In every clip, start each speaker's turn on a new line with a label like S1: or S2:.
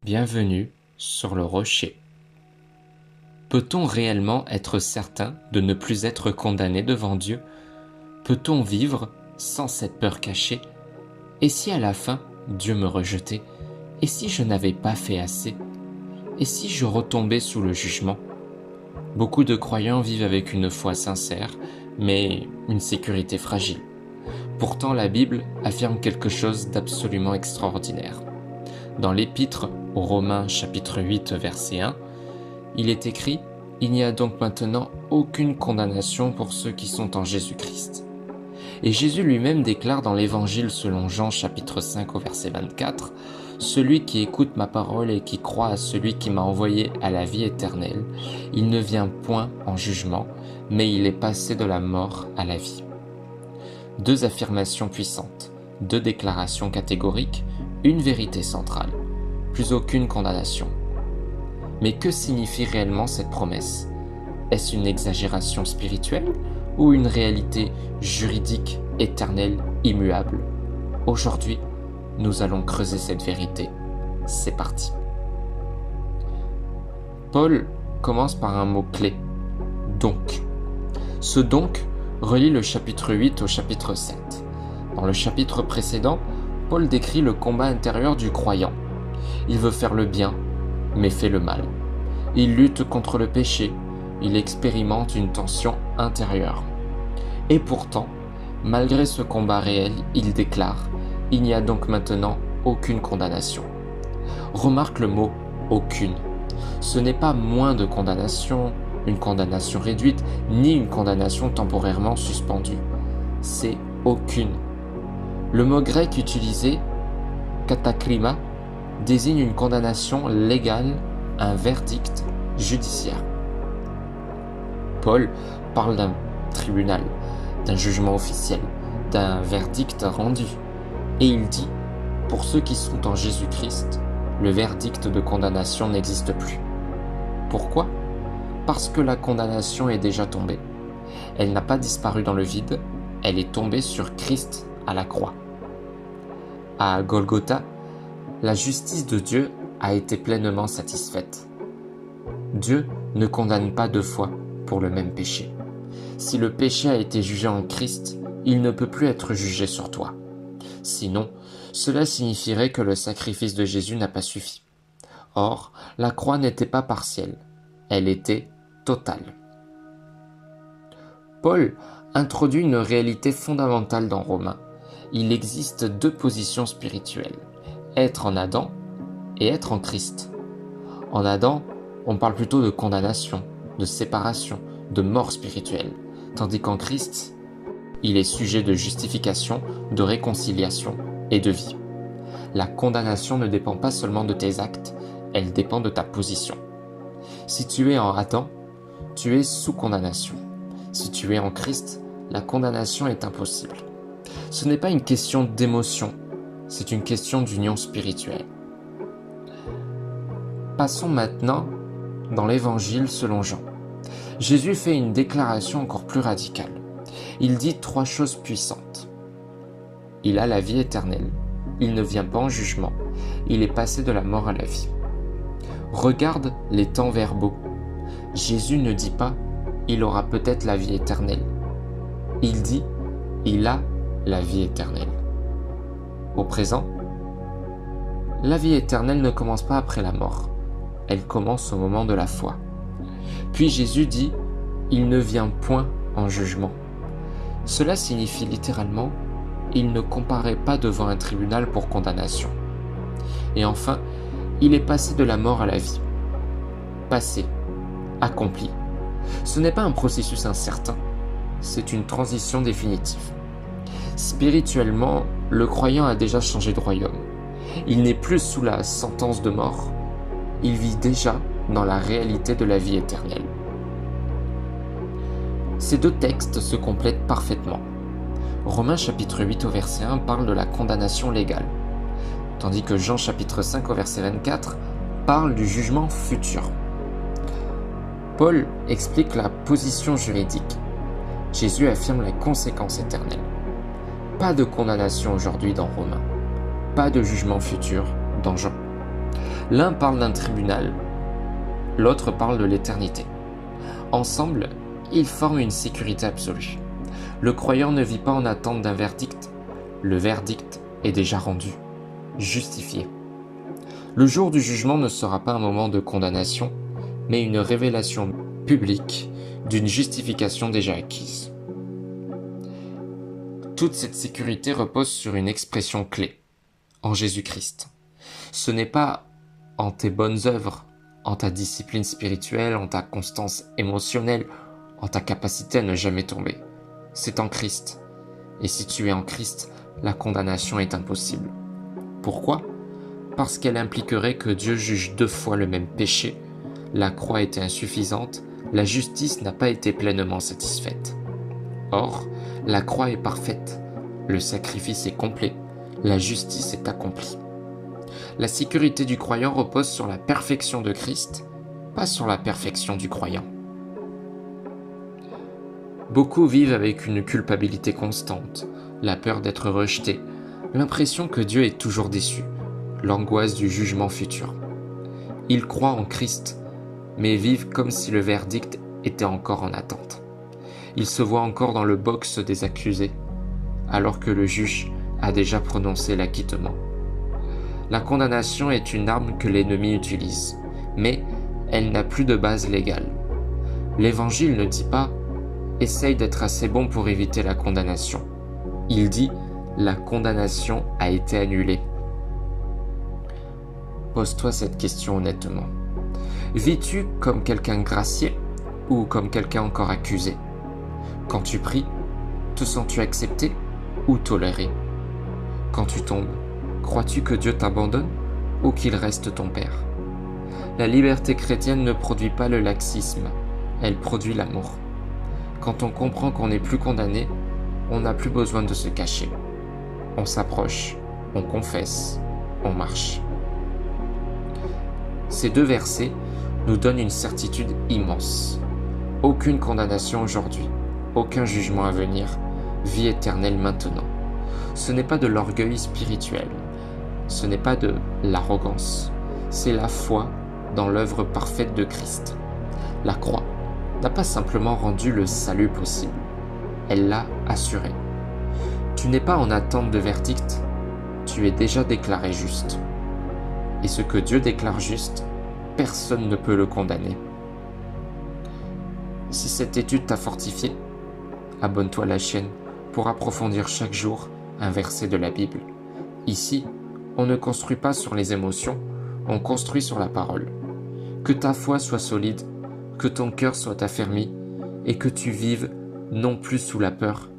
S1: Bienvenue sur le rocher. Peut-on réellement être certain de ne plus être condamné devant Dieu? Peut-on vivre sans cette peur cachée? Et si à la fin, Dieu me rejetait? Et si je n'avais pas fait assez? Et si je retombais sous le jugement? Beaucoup de croyants vivent avec une foi sincère, mais une sécurité fragile. Pourtant, la Bible affirme quelque chose d'absolument extraordinaire. Dans l'Épître aux Romains chapitre 8 verset 1, il est écrit « Il n'y a donc maintenant aucune condamnation pour ceux qui sont en Jésus-Christ ». Et Jésus lui-même déclare dans l'Évangile selon Jean chapitre 5 au verset 24 « Celui qui écoute ma parole et qui croit à celui qui m'a envoyé à la vie éternelle, il ne vient point en jugement, mais il est passé de la mort à la vie. » Deux affirmations puissantes, deux déclarations catégoriques, une vérité centrale, plus aucune condamnation. Mais que signifie réellement cette promesse? Est-ce une exagération spirituelle ou une réalité juridique, éternelle, immuable? Aujourd'hui, nous allons creuser cette vérité. C'est parti. Paul commence par un mot-clé, donc. Ce donc relie le chapitre 8 au chapitre 7. Dans le chapitre précédent, Paul décrit le combat intérieur du croyant. Il veut faire le bien, mais fait le mal. Il lutte contre le péché, il expérimente une tension intérieure. Et pourtant, malgré ce combat réel, il déclare « Il n'y a donc maintenant aucune condamnation ». Remarque le mot « aucune ». Ce n'est pas moins de condamnation, une condamnation réduite, ni une condamnation temporairement suspendue. C'est « aucune ». Le mot grec utilisé, kataklima, désigne une condamnation légale, un verdict judiciaire. Paul parle d'un tribunal, d'un jugement officiel, d'un verdict rendu. Et il dit, pour ceux qui sont en Jésus-Christ, le verdict de condamnation n'existe plus. Pourquoi? Parce que la condamnation est déjà tombée. Elle n'a pas disparu dans le vide, elle est tombée sur Christ à la croix. À Golgotha, la justice de Dieu a été pleinement satisfaite. Dieu ne condamne pas deux fois pour le même péché. Si le péché a été jugé en Christ, il ne peut plus être jugé sur toi. Sinon, cela signifierait que le sacrifice de Jésus n'a pas suffi. Or, la croix n'était pas partielle, elle était totale. Paul introduit une réalité fondamentale dans Romains. Il existe deux positions spirituelles, être en Adam et être en Christ. En Adam, on parle plutôt de condamnation, de séparation, de mort spirituelle, tandis qu'en Christ, il est sujet de justification, de réconciliation et de vie. La condamnation ne dépend pas seulement de tes actes, elle dépend de ta position. Si tu es en Adam, tu es sous condamnation. Si tu es en Christ, la condamnation est impossible. Ce n'est pas une question d'émotion, c'est une question d'union spirituelle. Passons maintenant dans l'Évangile selon Jean. Jésus fait une déclaration encore plus radicale. Il dit trois choses puissantes. Il a la vie éternelle, il ne vient pas en jugement, il est passé de la mort à la vie. Regarde les temps verbaux. Jésus ne dit pas « il aura peut-être la vie éternelle ». Il dit « il a la vie éternelle ». Au présent, la vie éternelle ne commence pas après la mort, elle commence au moment de la foi. Puis Jésus dit « il ne vient point en jugement ». Cela signifie littéralement « il ne comparaît pas devant un tribunal pour condamnation ». Et enfin, il est passé de la mort à la vie. Passé, accompli. Ce n'est pas un processus incertain, c'est une transition définitive. Spirituellement, le croyant a déjà changé de royaume. Il n'est plus sous la sentence de mort, il vit déjà dans la réalité de la vie éternelle. Ces deux textes se complètent parfaitement. Romains chapitre 8 au verset 1 parle de la condamnation légale, tandis que Jean chapitre 5 au verset 24 parle du jugement futur. Paul explique la position juridique. Jésus affirme la conséquence éternelle. Pas de condamnation aujourd'hui dans Romains, pas de jugement futur dans Jean. L'un parle d'un tribunal, l'autre parle de l'éternité. Ensemble, ils forment une sécurité absolue. Le croyant ne vit pas en attente d'un verdict. Le verdict est déjà rendu, justifié. Le jour du jugement ne sera pas un moment de condamnation, mais une révélation publique d'une justification déjà acquise. Toute cette sécurité repose sur une expression clé, en Jésus-Christ. Ce n'est pas en tes bonnes œuvres, en ta discipline spirituelle, en ta constance émotionnelle, en ta capacité à ne jamais tomber. C'est en Christ. Et si tu es en Christ, la condamnation est impossible. Pourquoi ? Parce qu'elle impliquerait que Dieu juge 2 fois le même péché, la croix était insuffisante, la justice n'a pas été pleinement satisfaite. Or, la croix est parfaite, le sacrifice est complet, la justice est accomplie. La sécurité du croyant repose sur la perfection de Christ, pas sur la perfection du croyant. Beaucoup vivent avec une culpabilité constante, la peur d'être rejeté, l'impression que Dieu est toujours déçu, l'angoisse du jugement futur. Ils croient en Christ, mais vivent comme si le verdict était encore en attente. Ils se voient encore dans le box des accusés, alors que le juge a déjà prononcé l'acquittement. La condamnation est une arme que l'ennemi utilise, mais elle n'a plus de base légale. L'Évangile ne dit pas « essaye d'être assez bon pour éviter la condamnation ». Il dit « la condamnation a été annulée ». Pose-toi cette question honnêtement. Vis-tu comme quelqu'un gracié ou comme quelqu'un encore accusé ? Quand tu pries, te sens-tu accepté ou toléré ? Quand tu tombes, crois-tu que Dieu t'abandonne ou qu'il reste ton Père ? La liberté chrétienne ne produit pas le laxisme, elle produit l'amour. Quand on comprend qu'on n'est plus condamné, on n'a plus besoin de se cacher. On s'approche, on confesse, on marche. Ces 2 versets nous donnent une certitude immense. Aucune condamnation aujourd'hui, aucun jugement à venir, vie éternelle maintenant. Ce n'est pas de l'orgueil spirituel, ce n'est pas de l'arrogance, c'est la foi dans l'œuvre parfaite de Christ. La croix n'a pas simplement rendu le salut possible, elle l'a assuré. Tu n'es pas en attente de verdict, tu es déjà déclaré juste. Et ce que Dieu déclare juste, personne ne peut le condamner. Si cette étude t'a fortifié, abonne-toi à la chaîne pour approfondir chaque jour un verset de la Bible. Ici, on ne construit pas sur les émotions, on construit sur la parole. Que ta foi soit solide, que ton cœur soit affermi et que tu vives non plus sous la peur,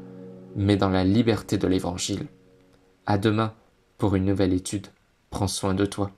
S1: mais dans la liberté de l'Évangile. À demain pour une nouvelle étude. Prends soin de toi.